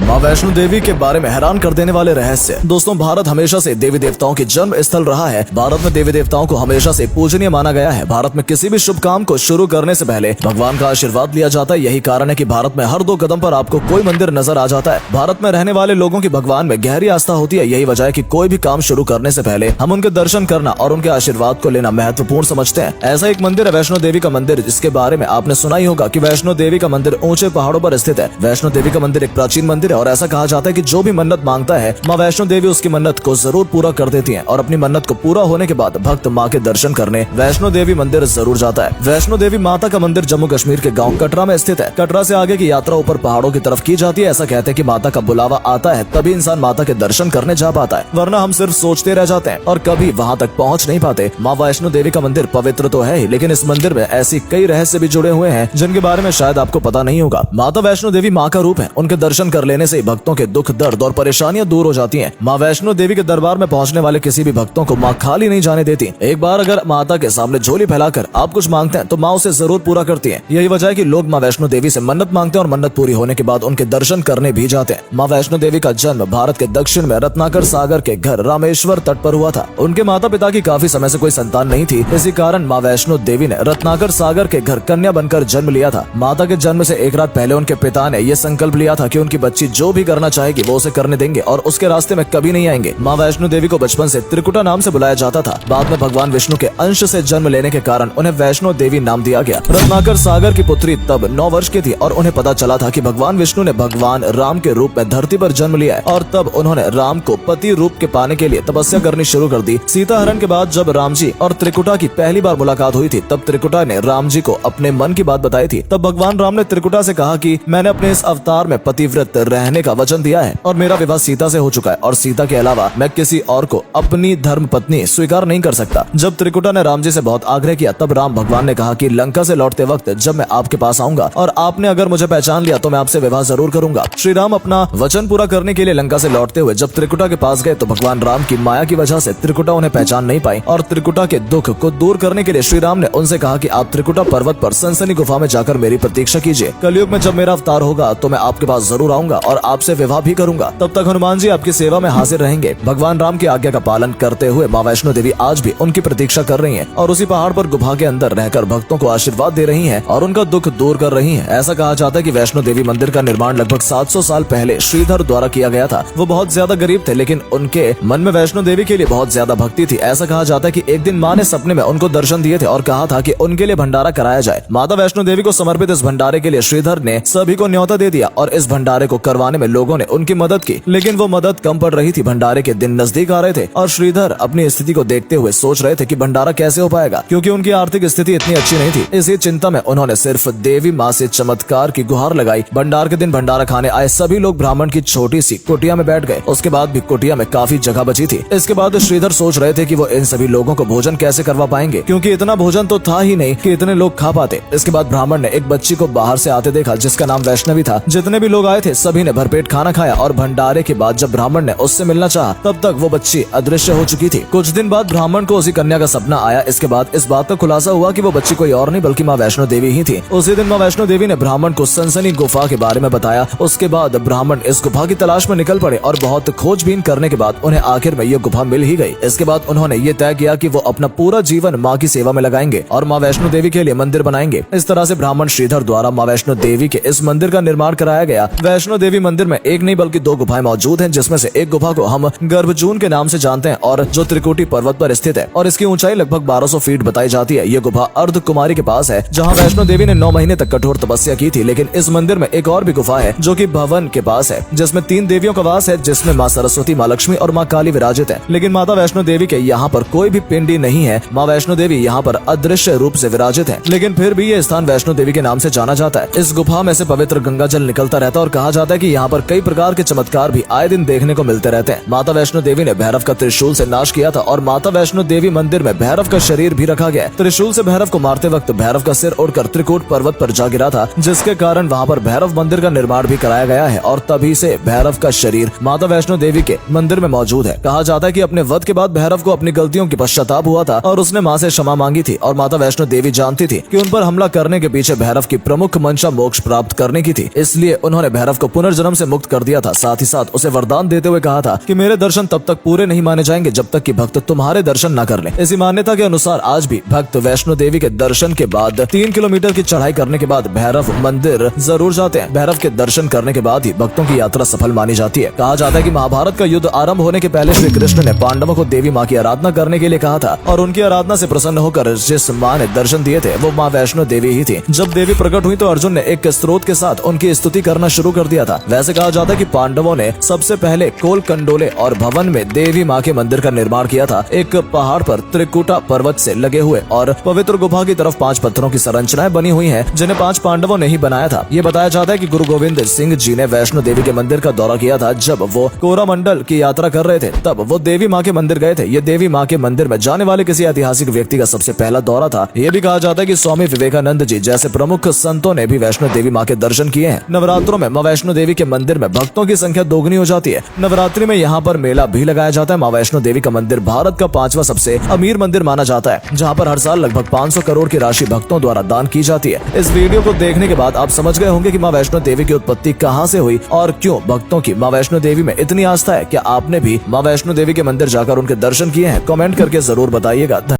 माँ वैष्णो देवी के बारे में हैरान कर देने वाले रहस्य। दोस्तों, भारत हमेशा से देवी देवताओं की जन्म स्थल रहा है। भारत में देवी देवताओं को हमेशा से पूजनीय माना गया है। भारत में किसी भी शुभ काम को शुरू करने से पहले भगवान का आशीर्वाद लिया जाता है। यही कारण है कि भारत में हर 2 कदम पर आपको कोई मंदिर नजर आ जाता है। भारत में रहने वाले लोगों की भगवान में गहरी आस्था होती है। यही वजह है कि कोई भी काम शुरू करने से पहले हम उनके दर्शन करना और उनके आशीर्वाद को लेना महत्वपूर्ण समझते हैं। ऐसा एक मंदिर है वैष्णो देवी का मंदिर, जिसके बारे में आपने सुना ही होगा कि वैष्णो देवी का मंदिर ऊंचे पहाड़ों पर स्थित है। वैष्णो देवी का मंदिर एक प्राचीन मंदिर है और ऐसा कहा जाता है कि जो भी मन्नत मांगता है, माँ वैष्णो देवी उसकी मन्नत को जरूर पूरा कर देती हैं और अपनी मन्नत को पूरा होने के बाद भक्त माँ के दर्शन करने वैष्णो देवी मंदिर जरूर जाता है। वैष्णो देवी माता का मंदिर जम्मू कश्मीर के गांव कटरा में स्थित है। कटरा से आगे की यात्रा ऊपर पहाड़ों की तरफ की जाती है। ऐसा कहते हैं कि माता का बुलावा आता है तभी इंसान माता के दर्शन करने जा पाता है, वरना हम सिर्फ सोचते रह जाते हैं और कभी वहाँ तक पहुँच नहीं पाते। माँ वैष्णो देवी का मंदिर पवित्र तो है ही, लेकिन इस मंदिर में ऐसी कई रहस्य भी जुड़े हुए हैं जिनके बारे में शायद आपको पता नहीं होगा। माता वैष्णो देवी माँ का रूप है। उनके दर्शन कर लेने से भक्तों के दुख, दर्द और परेशानियां दूर हो जाती हैं। माँ वैष्णो देवी के दरबार में पहुंचने वाले किसी भी भक्तों को माँ खाली नहीं जाने देती। एक बार अगर माता के सामने झोली फैलाकर आप कुछ मांगते हैं तो माँ उसे जरूर पूरा करती है। यही वजह है कि लोग माँ वैष्णो देवी से मन्नत मांगते हैं और मन्नत पूरी होने के बाद उनके दर्शन करने भी जाते हैं। माँ वैष्णो देवी का जन्म भारत के दक्षिण में रत्नाकर सागर के घर रामेश्वर तट पर हुआ था। उनके माता पिता की काफी समय से कोई संतान नहीं थी। इसी कारण माँ वैष्णो देवी ने रत्नाकर सागर के घर कन्या बनकर जन्म लिया था। माता के जन्म से एक रात पहले उनके पिता ने यह संकल्प लिया था कि उनकी बच्ची जो भी करना चाहेगी वो उसे करने देंगे और उसके रास्ते में कभी नहीं आएंगे। माँ वैष्णो देवी को बचपन से त्रिकुटा नाम से बुलाया जाता था। बाद में भगवान विष्णु के अंश से जन्म लेने के कारण उन्हें वैष्णो देवी नाम दिया गया। रत्नाकर सागर की पुत्री तब 9 वर्ष की थी और उन्हें पता चला था कि भगवान विष्णु ने भगवान राम के रूप में धरती पर जन्म लिया है और तब उन्होंने राम को पति रूप के पाने के लिए तपस्या करनी शुरू कर दी। सीता हरण के बाद जब राम जी और त्रिकुटा की पहली बार मुलाकात हुई थी, तब त्रिकुटा ने राम जी को अपने मन की बात बताई थी। तब भगवान राम ने त्रिकुटा से कहा कि मैंने अपने इस अवतार में पतिव्रत रहने का वचन दिया है और मेरा विवाह सीता से हो चुका है और सीता के अलावा मैं किसी और को अपनी धर्म पत्नी स्वीकार नहीं कर सकता। जब त्रिकुटा ने राम जी से बहुत आग्रह किया, तब राम भगवान ने कहा कि लंका से लौटते वक्त जब मैं आपके पास आऊंगा और आपने अगर मुझे पहचान लिया तो मैं आपसे विवाह जरूर करूंगा। श्री राम अपना वचन पूरा करने के लिए लंका से लौटते हुए जब त्रिकुटा के पास गए तो भगवान राम की माया की वजह से त्रिकुटा उन्हें पहचान नहीं पाई और त्रिकुटा के दुख को दूर करने के लिए श्री राम ने उनसे कहा कि आप त्रिकुटा पर्वत पर सनसनी गुफा में जाकर मेरी प्रतीक्षा कीजिए। कलयुग में जब मेरा अवतार होगा तो मैं आपके पास जरूर आऊंगा और आपसे विवाह भी करूंगा। तब तक हनुमान जी आपकी सेवा में हाजिर रहेंगे। भगवान राम की आज्ञा का पालन करते हुए माँ वैष्णो देवी आज भी उनकी प्रतीक्षा कर रही है और उसी पहाड़ पर गुफा के अंदर रहकर भक्तों को आशीर्वाद दे रही है और उनका दुख दूर कर रही है। ऐसा कहा जाता है कि वैष्णो देवी मंदिर का निर्माण लगभग 700 साल पहले श्रीधर द्वारा किया गया था। वो बहुत ज्यादा गरीब थे, लेकिन उनके मन में वैष्णो देवी के लिए बहुत ज्यादा भक्ति थी। ऐसा कहा जाता है कि एक दिन माँ ने सपने में उनको दर्शन दिए थे और कहा था कि उनके लिए भंडारा कराया जाए। माता वैष्णो देवी को समर्पित इस भंडारे के लिए श्रीधर ने सभी को न्योता दे दिया और इस भंडारे को करवाने में लोगों ने उनकी मदद की, लेकिन वो मदद कम पड़ रही थी। भंडारे के दिन नजदीक आ रहे थे और श्रीधर अपनी स्थिति को देखते हुए सोच रहे थे कि भंडारा कैसे हो पाएगा, क्योंकि उनकी आर्थिक स्थिति इतनी अच्छी नहीं थी। इसी चिंता में उन्होंने सिर्फ देवी माँ से चमत्कार की गुहार लगाई। भंडार के दिन भंडारा खाने आए सभी लोग ब्राह्मण की छोटी सी कुटिया में बैठ गए। उसके बाद भी कुटिया में काफी जगह बची थी। इसके बाद श्रीधर सोच रहे थे कि वो इन सभी लोगों को भोजन कैसे करवा पाएंगे, क्योंकि इतना भोजन तो था ही नहीं कि इतने लोग खा पाते। इसके बाद ब्राह्मण ने एक बच्ची को बाहर से आते देखा जिसका नाम वैष्णवी था। जितने भी लोग आए थे सभी ने भरपेट खाना खाया और भंडारे के बाद जब ब्राह्मण ने उससे मिलना चाहा तब तक वो बच्ची अदृश्य हो चुकी थी। कुछ दिन बाद ब्राह्मण को उसी कन्या का सपना आया। इसके बाद इस बात का खुलासा हुआ कि वो बच्ची कोई और नहीं बल्कि माँ वैष्णो देवी ही थी। उसी दिन माँ वैष्णो देवी ने ब्राह्मण को सनसनी गुफा के बारे में बताया। उसके बाद ब्राह्मण इस गुफा की तलाश में निकल पड़े और बहुत खोजबीन करने के बाद उन्हें आखिर में ये गुफा मिल ही गई। इसके बाद उन्होंने ये तय किया कि वो अपना पूरा जीवन माँ की सेवा में लगाएंगे और माँ वैष्णो देवी के लिए मंदिर बनाएंगे। इस तरह से ब्राह्मण श्रीधर द्वारा माँ वैष्णो देवी के इस मंदिर का निर्माण कराया गया। वैष्णो देवी मंदिर में एक नहीं बल्कि 2 गुफाएं मौजूद हैं, जिसमें से एक गुफा को हम गर्भजून के नाम से जानते हैं और जो त्रिकुटी पर्वत पर स्थित है और इसकी ऊंचाई लगभग 1200 फीट बताई जाती है। ये गुफा अर्ध कुमारी के पास है, जहाँ वैष्णो देवी ने 9 महीने तक कठोर तपस्या की थी। लेकिन इस मंदिर में एक और भी गुफा है जो कि भवन के पास है, जिसमें 3 देवियों का वास है, जिसमें माँ सरस्वती, माँ लक्ष्मी और माँ काली विराजित है। लेकिन माता वैष्णो देवी के यहाँ पर कोई भी पिंडी नहीं है। माँ वैष्णो देवी यहाँ पर अदृश्य रूप से विराजित है, लेकिन फिर भी ये स्थान वैष्णो देवी के नाम से जाना जाता है। इस गुफा में से पवित्र गंगा जल निकलता रहता है और कहा जाता है कि यहाँ पर कई प्रकार के चमत्कार भी आए दिन देखने को मिलते रहते हैं। माता वैष्णो देवी ने भैरव का त्रिशूल से नाश किया था और माता वैष्णो देवी मंदिर में भैरव का शरीर भी रखा गया है। त्रिशूल से भैरव को मारते वक्त भैरव का सिर उड़कर त्रिकूट पर्वत पर जा गिरा था, जिसके कारण वहाँ पर भैरव मंदिर का निर्माण भी कराया गया है और तभी से भैरव का शरीर माता वैष्णो देवी के मंदिर में मौजूद है। कहा जाता है कि अपने वध के बाद भैरव को अपनी गलतियों की पश्चाताप हुआ था और उसने माँ से क्षमा मांगी थी और माता वैष्णो देवी जानती थी कि उन पर हमला करने के पीछे भैरव की प्रमुख मंशा मोक्ष प्राप्त करने की थी। इसलिए उन्होंने भैरव को पुनर्जन्म से मुक्त कर दिया था। साथ ही साथ उसे वरदान देते हुए कहा था कि मेरे दर्शन तब तक पूरे नहीं माने जाएंगे जब तक कि भक्त तुम्हारे दर्शन न कर ले। इसी मान्यता के अनुसार आज भी भक्त वैष्णो देवी के दर्शन के बाद 3 किलोमीटर की चढ़ाई करने के बाद भैरव मंदिर जरूर जाते हैं। भैरव के दर्शन करने के बाद ही भक्तों की यात्रा सफल मानी जाती है। कहा जाता है कि महाभारत का युद्ध आरंभ होने के पहले श्री कृष्ण ने पांडवों को देवी माँ की आराधना करने के लिए कहा था और उनकी आराधना से प्रसन्न होकर जिस माँ ने दर्शन दिए थे वो माँ वैष्णो देवी ही थी। जब देवी प्रकट हुई तो अर्जुन ने एक स्त्रोत के साथ उनकी स्तुति करना शुरू कर दिया था। वैसे कहा जाता है कि पांडवों ने सबसे पहले कोल कंडोले और भवन में देवी माँ के मंदिर का निर्माण किया था। एक पहाड़ पर त्रिकुटा पर्वत से लगे हुए और पवित्र गुफा की तरफ 5 पत्थरों की संरचनाएं बनी हुई हैं, जिन्हें 5 पांडवों ने ही बनाया था। ये बताया जाता है कि गुरु गोविंद सिंह जी ने वैष्णो देवी के मंदिर का दौरा किया था। जब वो कोरामंडल की यात्रा कर रहे थे तब वो देवी माँ के मंदिर गए थे। ये देवी माँ के मंदिर में जाने वाले किसी ऐतिहासिक व्यक्ति का सबसे पहला दौरा था। ये भी कहा जाता है कि स्वामी विवेकानंद जी जैसे प्रमुख संतों ने भी वैष्णो देवी माँ के दर्शन किए हैं। नवरात्रों में माँ वैष्णो देवी के मंदिर में भक्तों की संख्या दोगुनी हो जाती है। नवरात्रि में यहाँ पर मेला भी लगाया जाता है। माँ वैष्णो देवी का मंदिर भारत का 5वां सबसे अमीर मंदिर माना जाता है, जहाँ पर हर साल लगभग 500 करोड़ की राशि भक्तों द्वारा दान की जाती है। इस वीडियो को देखने के बाद आप समझ गए होंगे कि माँ वैष्णो देवी की उत्पत्ति कहाँ से हुई और क्यों भक्तों की माँ वैष्णो देवी में इतनी आस्था है। क्या आपने भी माँ वैष्णो देवी के मंदिर जाकर उनके दर्शन किए हैं? कमेंट करके जरूर बताइएगा।